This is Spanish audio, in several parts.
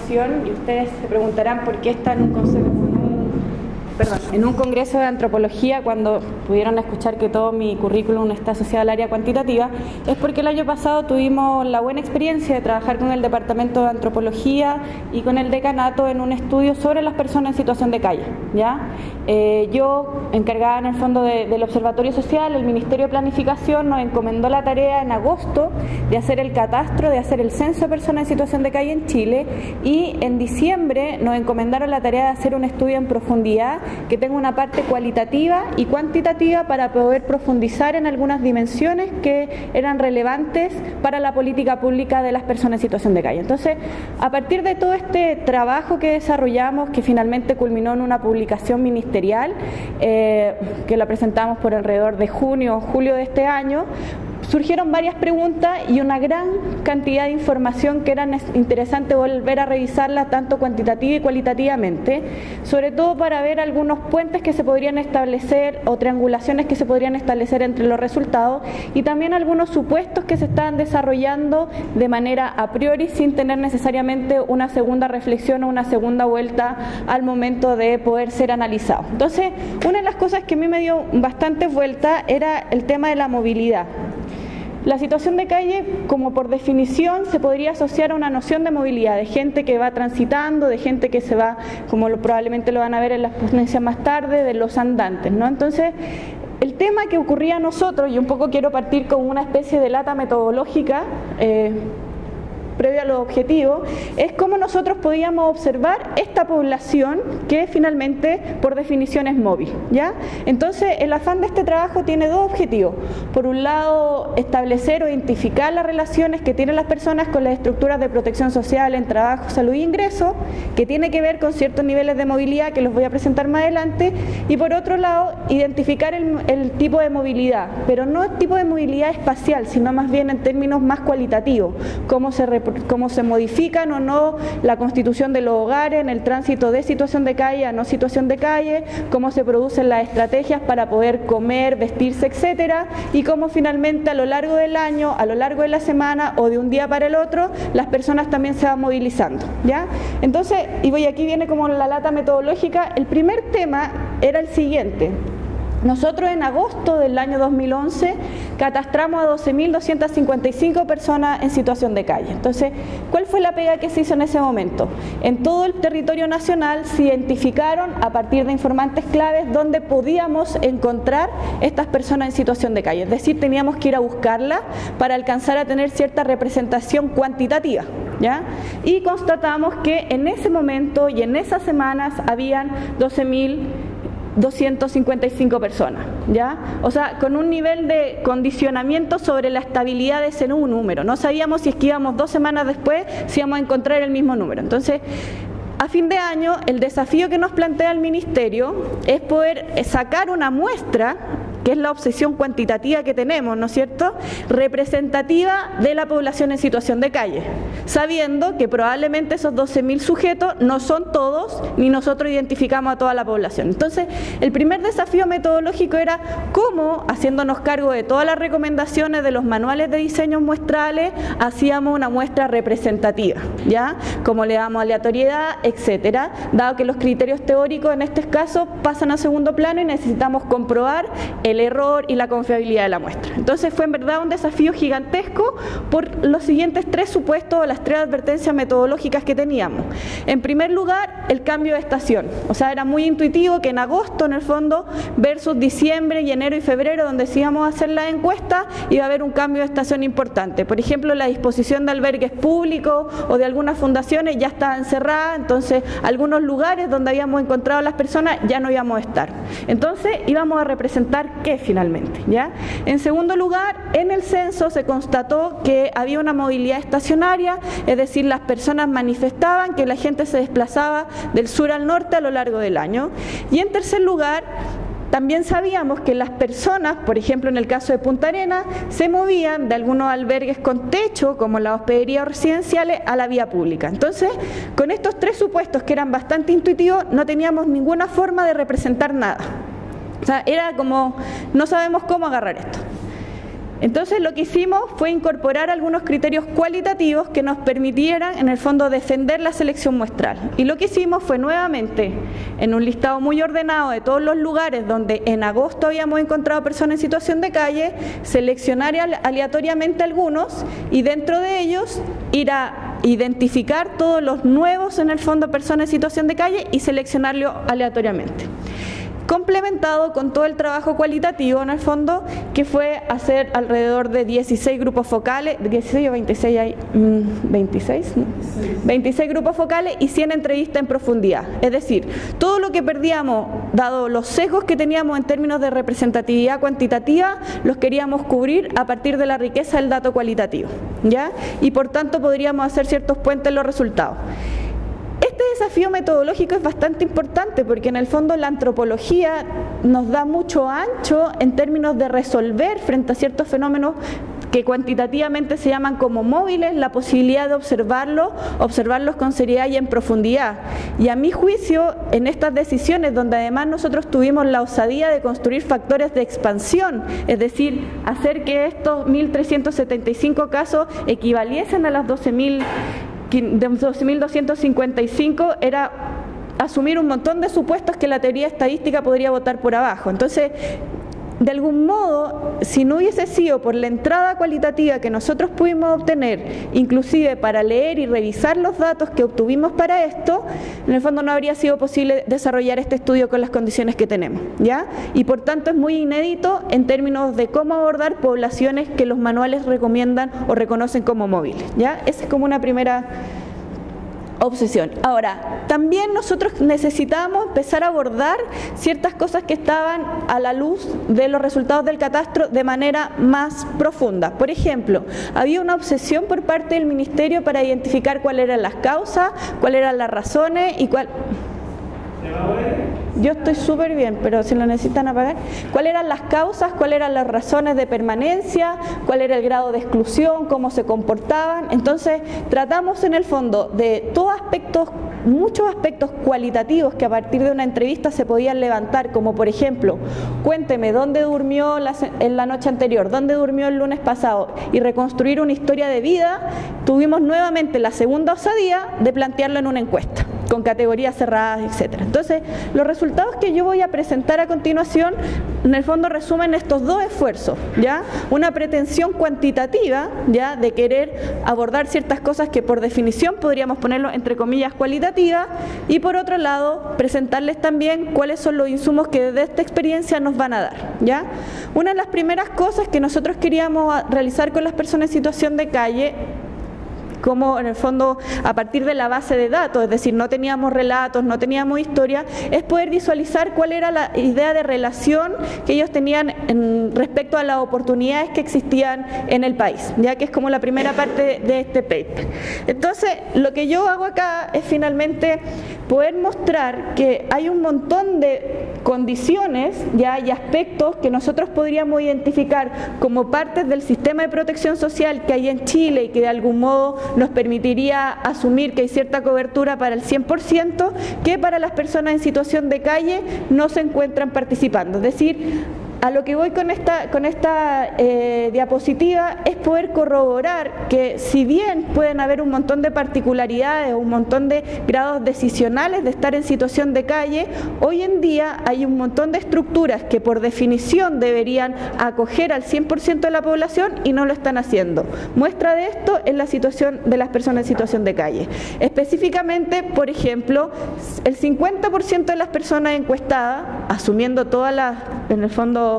formación y ustedes se preguntarán por qué está en un congreso de antropología cuando pudieron escuchar que todo mi currículum está asociado al área cuantitativa. Es porque el año pasado tuvimos la buena experiencia de trabajar con el departamento de antropología y con el decanato en un estudio sobre las personas en situación de calle, ¿ya? Yo, encargada en el fondo del Observatorio Social, el Ministerio de Planificación nos encomendó la tarea en agosto de hacer el catastro, de hacer el censo de personas en situación de calle en Chile, y en diciembre nos encomendaron la tarea de hacer un estudio en profundidad que tenga una parte cualitativa y cuantitativa para poder profundizar en algunas dimensiones que eran relevantes para la política pública de las personas en situación de calle. Entonces, a partir de todo este trabajo que desarrollamos, que finalmente culminó en una publicación ministerial, que la presentamos por alrededor de junio o julio de este año, surgieron varias preguntas y una gran cantidad de información que era interesante volver a revisarla tanto cuantitativa y cualitativamente, sobre todo para ver algunos puentes que se podrían establecer o triangulaciones que se podrían establecer entre los resultados, y también algunos supuestos que se están desarrollando de manera a priori sin tener necesariamente una segunda reflexión o una segunda vuelta al momento de poder ser analizado. Entonces, una de las cosas que a mí me dio bastante vuelta era el tema de la movilidad. La situación de calle, como por definición, se podría asociar a una noción de movilidad, de gente que va transitando, de gente que se va, como probablemente lo van a ver en las ponencias más tarde, de los andantes, ¿no? Entonces, el tema que ocurría a nosotros, y un poco quiero partir con una especie de lata metodológica, previo a los objetivos, es cómo nosotros podíamos observar esta población que finalmente por definición es móvil, ¿ya? Entonces el afán de este trabajo tiene dos objetivos. Por un lado, establecer o identificar las relaciones que tienen las personas con las estructuras de protección social en trabajo, salud e ingreso, que tiene que ver con ciertos niveles de movilidad que los voy a presentar más adelante, y por otro lado, identificar el tipo de movilidad, pero no el tipo de movilidad espacial, sino más bien en términos más cualitativos, cómo se modifican o no la constitución de los hogares en el tránsito de situación de calle a no situación de calle, cómo se producen las estrategias para poder comer, vestirse, etcétera, y cómo finalmente a lo largo del año, a lo largo de la semana o de un día para el otro, las personas también se van movilizando, ¿ya? Entonces, aquí viene como la lata metodológica. El primer tema era el siguiente. Nosotros en agosto del año 2011 catastramos a 12.255 personas en situación de calle. Entonces, ¿cuál fue la pega que se hizo en ese momento? En todo el territorio nacional se identificaron a partir de informantes claves donde podíamos encontrar estas personas en situación de calle. Es decir, teníamos que ir a buscarlas para alcanzar a tener cierta representación cuantitativa, ¿ya? Y constatamos que en ese momento y en esas semanas habían 12.255 personas, ¿ya? O sea, con un nivel de condicionamiento sobre la estabilidad de ese número. No sabíamos si es que íbamos 2 semanas después, si íbamos a encontrar el mismo número. Entonces, a fin de año, el desafío que nos plantea el Ministerio es poder sacar una muestra, que es la obsesión cuantitativa que tenemos, ¿no es cierto?, representativa de la población en situación de calle, sabiendo que probablemente esos 12.000 sujetos no son todos, ni nosotros identificamos a toda la población. Entonces, el primer desafío metodológico era cómo, haciéndonos cargo de todas las recomendaciones de los manuales de diseños muestrales, hacíamos una muestra representativa, ¿ya?, cómo le damos aleatoriedad, etcétera, dado que los criterios teóricos en este caso pasan a segundo plano y necesitamos comprobar el error y la confiabilidad de la muestra. Entonces fue en verdad un desafío gigantesco por los siguientes 3 supuestos o las 3 advertencias metodológicas que teníamos. En primer lugar, el cambio de estación. O sea, era muy intuitivo que en agosto, en el fondo, versus diciembre y enero y febrero, donde sí íbamos a hacer la encuesta, iba a haber un cambio de estación importante. Por ejemplo, la disposición de albergues públicos o de algunas fundaciones ya estaban cerradas, entonces algunos lugares donde habíamos encontrado a las personas ya no íbamos a estar. Entonces íbamos a representar ¿qué finalmente? ¿Ya? En segundo lugar, en el censo se constató que había una movilidad estacionaria, es decir, las personas manifestaban que la gente se desplazaba del sur al norte a lo largo del año. Y en tercer lugar, también sabíamos que las personas, por ejemplo en el caso de Punta Arenas, se movían de algunos albergues con techo, como las hospederías residenciales, a la vía pública. Entonces, con estos 3 supuestos que eran bastante intuitivos, no teníamos ninguna forma de representar nada. O sea, era como, no sabemos cómo agarrar esto. Entonces lo que hicimos fue incorporar algunos criterios cualitativos que nos permitieran en el fondo defender la selección muestral. Y lo que hicimos fue nuevamente, en un listado muy ordenado de todos los lugares donde en agosto habíamos encontrado personas en situación de calle, seleccionar aleatoriamente algunos y dentro de ellos ir a identificar todos los nuevos en el fondo personas en situación de calle y seleccionarlo aleatoriamente. Complementado con todo el trabajo cualitativo en el fondo, que fue hacer alrededor de 16 grupos focales, 16 o 26 hay, 26, ¿no? 26 grupos focales y 100 entrevistas en profundidad. Es decir, todo lo que perdíamos, dado los sesgos que teníamos en términos de representatividad cuantitativa, los queríamos cubrir a partir de la riqueza del dato cualitativo, ¿ya? Y por tanto podríamos hacer ciertos puentes en los resultados. Este desafío metodológico es bastante importante porque en el fondo la antropología nos da mucho ancho en términos de resolver frente a ciertos fenómenos que cuantitativamente se llaman como móviles, la posibilidad de observarlos con seriedad y en profundidad. Y a mi juicio, en estas decisiones, donde además nosotros tuvimos la osadía de construir factores de expansión, es decir, hacer que estos 1.375 casos equivaliesen a las 12.255, era asumir un montón de supuestos que la teoría estadística podría botar por abajo. Entonces, de algún modo, si no hubiese sido por la entrada cualitativa que nosotros pudimos obtener, inclusive para leer y revisar los datos que obtuvimos para esto, en el fondo no habría sido posible desarrollar este estudio con las condiciones que tenemos, ¿ya? Y por tanto es muy inédito en términos de cómo abordar poblaciones que los manuales recomiendan o reconocen como móviles, ¿ya? Esa es como una primera obsesión. Ahora, también nosotros necesitábamos empezar a abordar ciertas cosas que estaban a la luz de los resultados del catastro de manera más profunda. Por ejemplo, había una obsesión por parte del Ministerio para identificar cuáles eran las causas, cuáles eran las razones y cuál... Yo estoy súper bien, pero si lo necesitan apagar. ¿Cuáles eran las causas? ¿Cuáles eran las razones de permanencia? ¿Cuál era el grado de exclusión? ¿Cómo se comportaban? Entonces, tratamos en el fondo de todos aspectos, muchos aspectos cualitativos que a partir de una entrevista se podían levantar, como por ejemplo, cuénteme dónde durmió en la noche anterior, dónde durmió el lunes pasado, y reconstruir una historia de vida. Tuvimos nuevamente la segunda osadía de plantearlo en una encuesta, con categorías cerradas, etcétera. Entonces, los resultados que yo voy a presentar a continuación, en el fondo resumen estos dos esfuerzos, ¿ya? Una pretensión cuantitativa, ¿ya?, de querer abordar ciertas cosas que por definición podríamos ponerlo entre comillas cualitativas, y por otro lado, presentarles también cuáles son los insumos que desde esta experiencia nos van a dar, ¿ya? Una de las primeras cosas que nosotros queríamos realizar con las personas en situación de calle, como en el fondo a partir de la base de datos, es decir, no teníamos relatos, no teníamos historia, es poder visualizar cuál era la idea de relación que ellos tenían respecto a las oportunidades que existían en el país, ya que es como la primera parte de este paper. Entonces, lo que yo hago acá es finalmente poder mostrar que hay un montón de condiciones, ya, y aspectos que nosotros podríamos identificar como partes del sistema de protección social que hay en Chile y que de algún modo nos permitiría asumir que hay cierta cobertura para el 100%, que para las personas en situación de calle no se encuentran participando. Es decir, a lo que voy con esta diapositiva es poder corroborar que si bien pueden haber un montón de particularidades, un montón de grados decisionales de estar en situación de calle, hoy en día hay un montón de estructuras que por definición deberían acoger al 100% de la población y no lo están haciendo. Muestra de esto es la situación de las personas en situación de calle. Específicamente, por ejemplo, el 50% de las personas encuestadas, asumiendo todas las, en el fondo,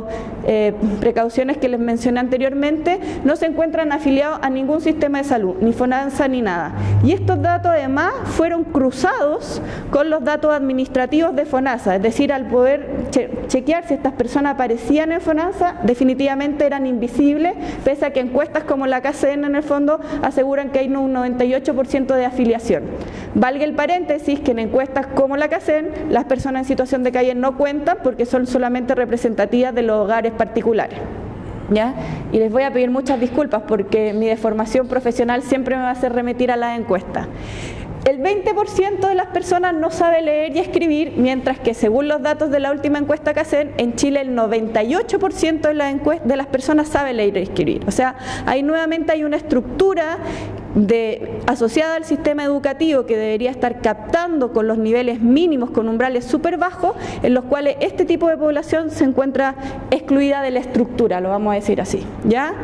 precauciones que les mencioné anteriormente, no se encuentran afiliados a ningún sistema de salud, ni FONASA ni nada. Y estos datos además fueron cruzados con los datos administrativos de FONASA, es decir, al poder chequear si estas personas aparecían en FONASA, definitivamente eran invisibles, pese a que encuestas como la KCN en el fondo aseguran que hay un 98% de afiliación. Valga el paréntesis que en encuestas como la KCN, las personas en situación de calle no cuentan porque son solamente representativas de los hogares particulares, ¿ya? Y les voy a pedir muchas disculpas porque mi deformación profesional siempre me va a hacer remitir a las encuestas. El 20% de las personas no sabe leer y escribir, mientras que según los datos de la última encuesta que hacen, en Chile el 98% de las personas sabe leer y escribir. O sea, ahí nuevamente hay una estructura asociada al sistema educativo que debería estar captando con los niveles mínimos, con umbrales súper bajos, en los cuales este tipo de población se encuentra excluida de la estructura, lo vamos a decir así, ¿ya?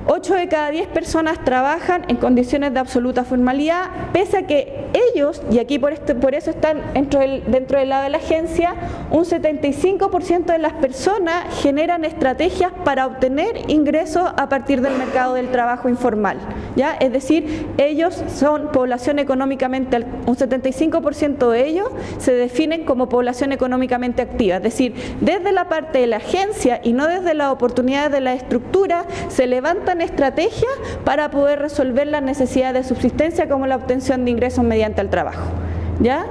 8 de cada 10 personas trabajan en condiciones de absoluta formalidad, pese a que ellos, y aquí por eso están dentro del lado de la agencia, un 75% de las personas generan estrategias para obtener ingresos a partir del mercado del trabajo informal, ¿ya? Es decir, ellos son población económicamente, un 75% de ellos se definen como población económicamente activa, es decir, desde la parte de la agencia y no desde las oportunidades de la estructura, se levantan estrategias para poder resolver las necesidades de subsistencia como la obtención de ingresos mediante el trabajo, ¿ya?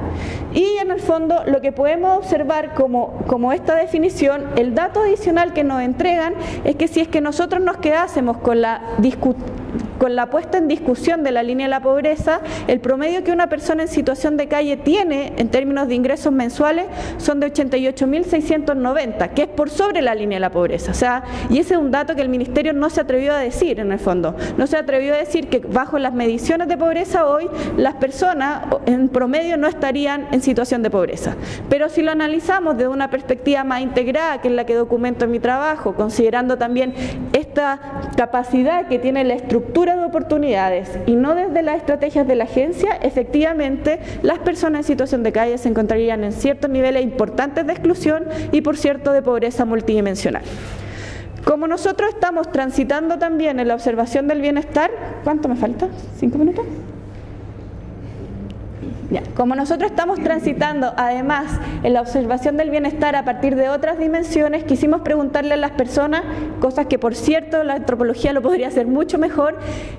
Y en el fondo lo que podemos observar como esta definición, el dato adicional que nos entregan es que si es que nosotros nos quedásemos con la puesta en discusión de la línea de la pobreza, el promedio que una persona en situación de calle tiene en términos de ingresos mensuales son de 88.690, que es por sobre la línea de la pobreza. O sea, y ese es un dato que el Ministerio no se atrevió a decir en el fondo. No se atrevió a decir que bajo las mediciones de pobreza hoy, las personas en promedio no estarían en situación de pobreza. Pero si lo analizamos desde una perspectiva más integrada, que es la que documento en mi trabajo, considerando también esta capacidad que tiene la estructura de oportunidades y no desde las estrategias de la agencia, efectivamente las personas en situación de calle se encontrarían en ciertos niveles importantes de exclusión y por cierto de pobreza multidimensional. Como nosotros estamos transitando también en la observación del bienestar, ¿cuánto me falta? ¿5 minutos? Ya. Como nosotros estamos transitando además en la observación del bienestar a partir de otras dimensiones, quisimos preguntarle a las personas, cosas que por cierto la antropología lo podría hacer mucho mejor,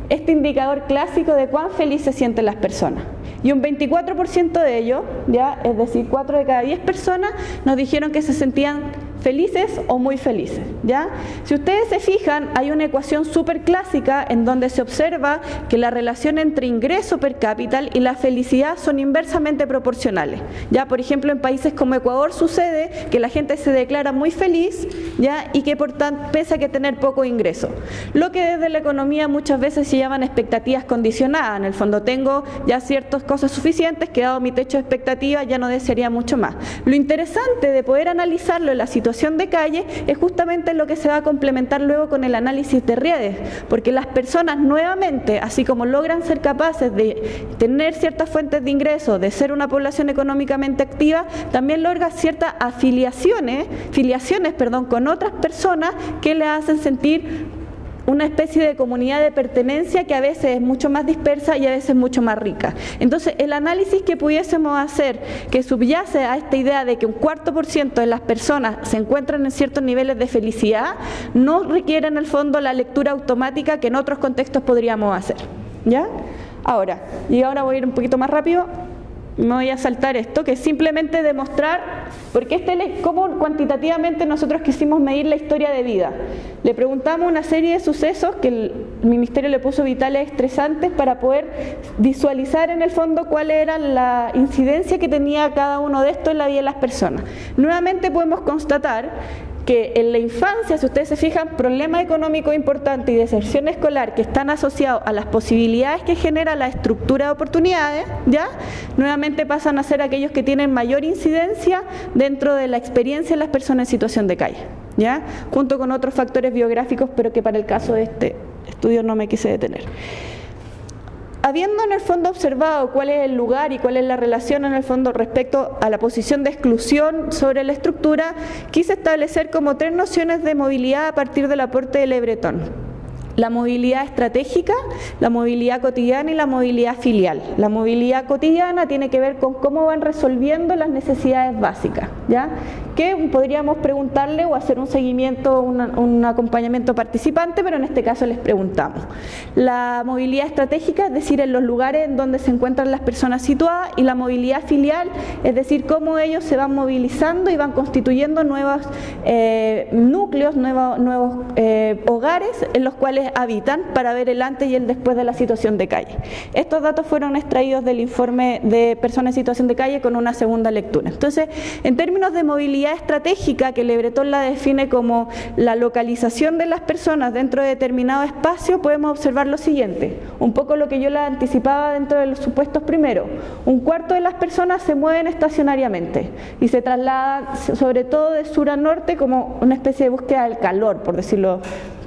este indicador clásico de cuán feliz se sienten las personas. Y un 24% de ellos, ya, es decir, 4 de cada 10 personas, nos dijeron que se sentían felices o muy felices, ¿ya? Si ustedes se fijan, hay una ecuación súper clásica en donde se observa que la relación entre ingreso per cápita y la felicidad son inversamente proporcionales, ¿ya? Por ejemplo, en países como Ecuador sucede que la gente se declara muy feliz, ¿ya? Y que por tanto, pese a que tener poco ingreso. Lo que desde la economía muchas veces se llaman expectativas condicionadas. En el fondo tengo ya ciertas cosas suficientes, que dado mi techo de expectativas ya no desearía mucho más. Lo interesante de poder analizarlo en la situación de calle es justamente lo que se va a complementar luego con el análisis de redes, porque las personas nuevamente, así como logran ser capaces de tener ciertas fuentes de ingresos, de ser una población económicamente activa, también logran ciertas filiaciones con otras personas que le hacen sentir una especie de comunidad de pertenencia que a veces es mucho más dispersa y a veces mucho más rica. Entonces, el análisis que pudiésemos hacer, que subyace a esta idea de que un 4% de las personas se encuentran en ciertos niveles de felicidad, no requiere en el fondo la lectura automática que en otros contextos podríamos hacer, ¿ya? Ahora voy a ir un poquito más rápido. Me voy a saltar esto, que es simplemente demostrar, porque cómo cuantitativamente nosotros quisimos medir la historia de vida. Le preguntamos una serie de sucesos que el Ministerio le puso vitales estresantes para poder visualizar en el fondo cuál era la incidencia que tenía cada uno de estos en la vida de las personas. Nuevamente podemos constatar que en la infancia, si ustedes se fijan, problemas económicos importantes y deserción escolar que están asociados a las posibilidades que genera la estructura de oportunidades, ¿ya? Nuevamente pasan a ser aquellos que tienen mayor incidencia dentro de la experiencia de las personas en situación de calle, ¿ya? Junto con otros factores biográficos, pero que para el caso de este estudio no me quise detener. Habiendo en el fondo observado cuál es el lugar y cuál es la relación en el fondo respecto a la posición de exclusión sobre la estructura, quise establecer como 3 nociones de movilidad a partir del aporte de Le Breton. La movilidad estratégica, la movilidad cotidiana y la movilidad filial. La movilidad cotidiana tiene que ver con cómo van resolviendo las necesidades básicas, ¿ya? Que podríamos preguntarle o hacer un seguimiento, un acompañamiento participante, pero en este caso les preguntamos. La movilidad estratégica, es decir, en los lugares en donde se encuentran las personas situadas, y la movilidad filial, es decir, cómo ellos se van movilizando y van constituyendo nuevos núcleos, nuevos hogares en los cuales cuales habitan para ver el antes y el después de la situación de calle. Estos datos fueron extraídos del informe de personas en situación de calle con una segunda lectura. Entonces, en términos de movilidad estratégica, que Le Breton la define como la localización de las personas dentro de determinado espacio, podemos observar lo siguiente, un poco lo que yo la anticipaba dentro de los supuestos primero. Un cuarto de las personas se mueven estacionariamente y se trasladan sobre todo de sur a norte como una especie de búsqueda del calor, por decirlo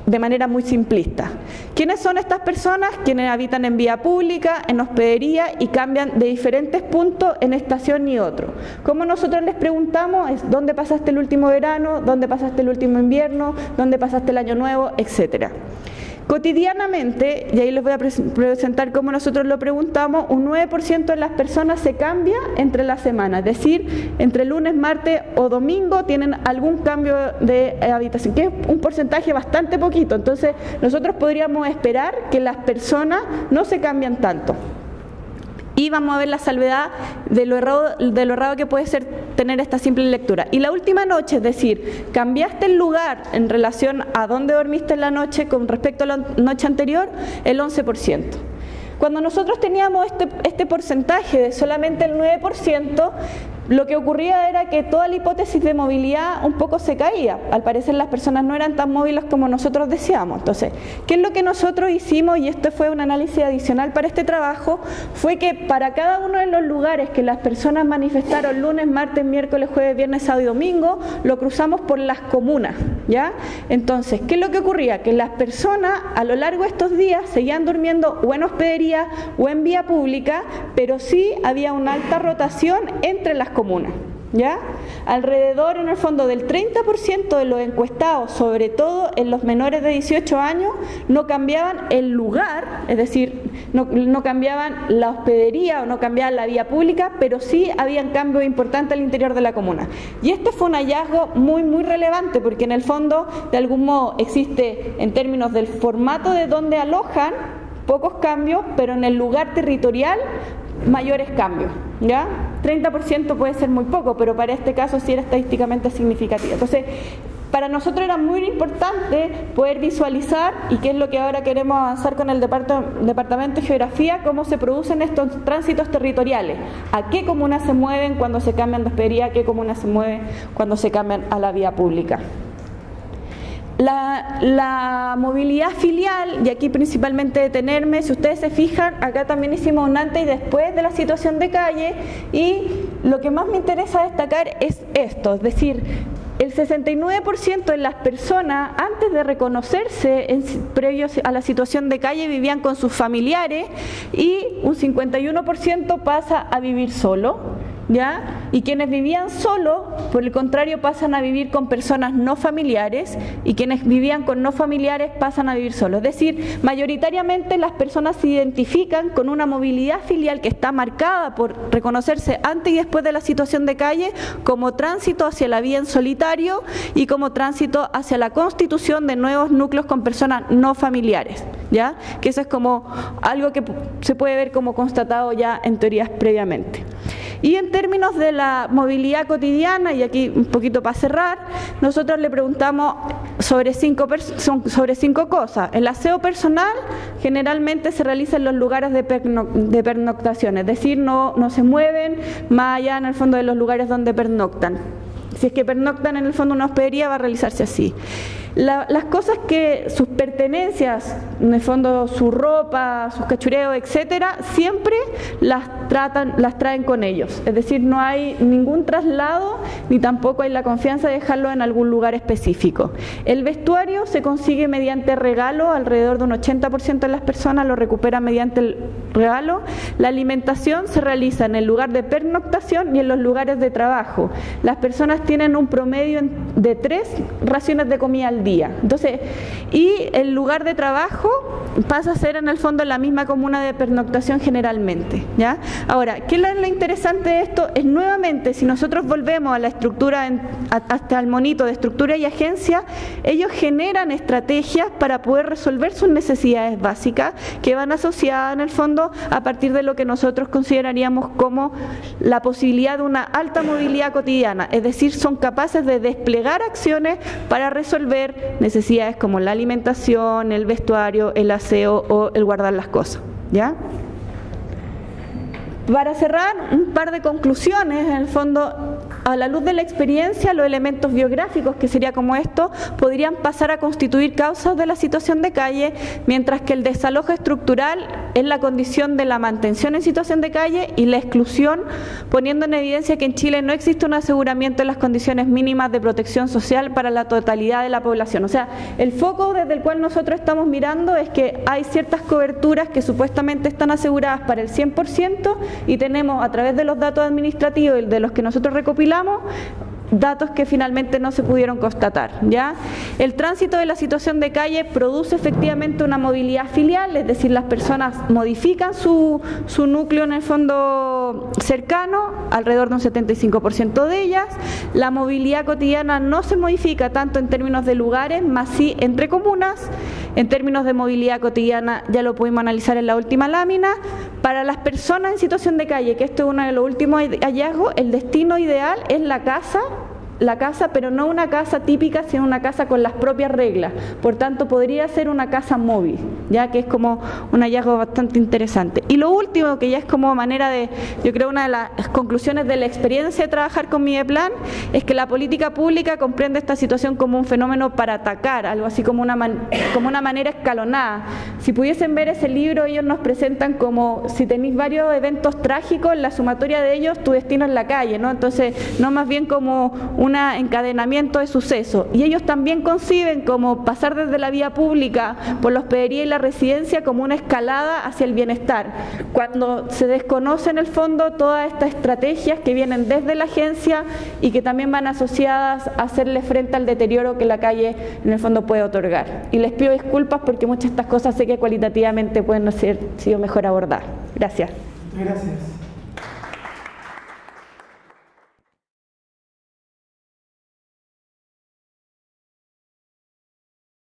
de manera muy simplista. ¿Quiénes son estas personas? Quienes habitan en vía pública, en hospedería y cambian de diferentes puntos en estación y otro. Como nosotros les preguntamos es ¿dónde pasaste el último verano? ¿Dónde pasaste el último invierno? ¿Dónde pasaste el año nuevo? Etcétera. Cotidianamente, y ahí les voy a presentar cómo nosotros lo preguntamos, un 9% de las personas se cambia entre las semanas, es decir, entre lunes, martes o domingo tienen algún cambio de habitación, que es un porcentaje bastante poquito. Entonces, nosotros podríamos esperar que las personas no se cambian tanto. Y vamos a ver la salvedad de lo errado que puede ser tener esta simple lectura. Y la última noche, es decir, cambiaste el lugar en relación a dónde dormiste en la noche con respecto a la noche anterior, el 11%. Cuando nosotros teníamos este porcentaje de solamente el 9%, lo que ocurría era que toda la hipótesis de movilidad un poco se caía. Al parecer las personas no eran tan móviles como nosotros decíamos. Entonces, ¿qué es lo que nosotros hicimos? Y esto fue un análisis adicional para este trabajo, fue que para cada uno de los lugares que las personas manifestaron lunes, martes, miércoles, jueves, viernes, sábado y domingo, lo cruzamos por las comunas, ¿ya? Entonces, ¿qué es lo que ocurría? Que las personas a lo largo de estos días seguían durmiendo o en hospedería o en vía pública, pero sí había una alta rotación entre las comunas, ¿ya? Alrededor, en el fondo, del 30% de los encuestados, sobre todo en los menores de 18 años, no cambiaban el lugar, es decir, no cambiaban la hospedería o no cambiaban la vía pública, pero sí habían cambios importantes al interior de la comuna. Y este fue un hallazgo muy, muy relevante, porque en el fondo, de algún modo, existe, en términos del formato de donde alojan, pocos cambios, pero en el lugar territorial, mayores cambios, ¿ya? 30% puede ser muy poco, pero para este caso sí era estadísticamente significativo. Entonces, para nosotros era muy importante poder visualizar, y qué es lo que ahora queremos avanzar con el Departamento de Geografía, cómo se producen estos tránsitos territoriales, a qué comunas se mueven cuando se cambian de hospedería, a qué comunas se mueven cuando se cambian a la vía pública. La movilidad filial, y aquí principalmente detenerme, si ustedes se fijan, acá también hicimos un antes y después de la situación de calle, y lo que más me interesa destacar es esto, es decir, el 69% de las personas, antes de reconocerse previos a la situación de calle, vivían con sus familiares, y un 51% pasa a vivir solo, ¿ya? Y quienes vivían solo, por el contrario, pasan a vivir con personas no familiares, y quienes vivían con no familiares pasan a vivir solos. Es decir, mayoritariamente las personas se identifican con una movilidad filial que está marcada por reconocerse antes y después de la situación de calle como tránsito hacia la vida en solitario y como tránsito hacia la constitución de nuevos núcleos con personas no familiares, ¿ya? Que eso es como algo que se puede ver como constatado ya en teorías previamente. Y en términos de la movilidad cotidiana, y aquí un poquito para cerrar, nosotros le preguntamos sobre cinco cosas. El aseo personal generalmente se realiza en los lugares de pernoctación, es decir, no se mueven más allá en el fondo de los lugares donde pernoctan. Si es que pernoctan en el fondo una hospedería, va a realizarse así. Las cosas que, sus pertenencias, en el fondo su ropa, sus cachureos, etcétera, siempre las traen con ellos. Es decir, no hay ningún traslado, ni tampoco hay la confianza de dejarlo en algún lugar específico. El vestuario se consigue mediante regalo, alrededor de un 80% de las personas lo recuperan mediante el regalo. La alimentación se realiza en el lugar de pernoctación y en los lugares de trabajo. Las personas tienen un promedio de 3 raciones de comida al día. Entonces, y el lugar de trabajo pasa a ser en el fondo la misma comuna de pernoctación generalmente, ¿ya? Ahora, ¿qué es lo interesante de esto? Es nuevamente, si nosotros volvemos a la estructura, hasta el monito de estructura y agencia, ellos generan estrategias para poder resolver sus necesidades básicas que van asociadas en el fondo a partir de lo que nosotros consideraríamos como la posibilidad de una alta movilidad cotidiana, es decir, son capaces de desplegar acciones para resolver necesidades como la alimentación, el vestuario, el aseo o el guardar las cosas, ¿ya? Para cerrar, un par de conclusiones. En el fondo, a la luz de la experiencia, los elementos biográficos, que sería como esto, podrían pasar a constituir causas de la situación de calle, mientras que el desalojo estructural es la condición de la mantención en situación de calle y la exclusión, poniendo en evidencia que en Chile no existe un aseguramiento de las condiciones mínimas de protección social para la totalidad de la población. O sea, el foco desde el cual nosotros estamos mirando es que hay ciertas coberturas que supuestamente están aseguradas para el 100%, y tenemos, a través de los datos administrativos y de los que nosotros recopilamos, datos que finalmente no se pudieron constatar, ¿ya? El tránsito de la situación de calle produce efectivamente una movilidad filial, es decir, las personas modifican su núcleo en el fondo cercano, alrededor de un 75% de ellas. La movilidad cotidiana no se modifica tanto en términos de lugares, más sí entre comunas. En términos de movilidad cotidiana, ya lo pudimos analizar en la última lámina. Para las personas en situación de calle, que esto es uno de los últimos hallazgos, el destino ideal es la casa, pero no una casa típica, sino una casa con las propias reglas. Por tanto, podría ser una casa móvil, ya que es como un hallazgo bastante interesante. Y lo último, que ya es como manera de, yo creo, una de las conclusiones de la experiencia de trabajar con Mideplan, es que la política pública comprende esta situación como un fenómeno para atacar, algo así como una manera escalonada. Si pudiesen ver ese libro, ellos nos presentan como, si tenéis varios eventos trágicos, la sumatoria de ellos, tu destino es la calle, ¿no? Entonces, no más bien como un encadenamiento de sucesos, y ellos también conciben como pasar desde la vía pública por la hospedería y la residencia como una escalada hacia el bienestar, cuando se desconoce en el fondo todas estas estrategias que vienen desde la agencia y que también van asociadas a hacerle frente al deterioro que la calle en el fondo puede otorgar. Y les pido disculpas porque muchas de estas cosas sé que cualitativamente pueden no ser sido mejor abordar. Gracias. Gracias.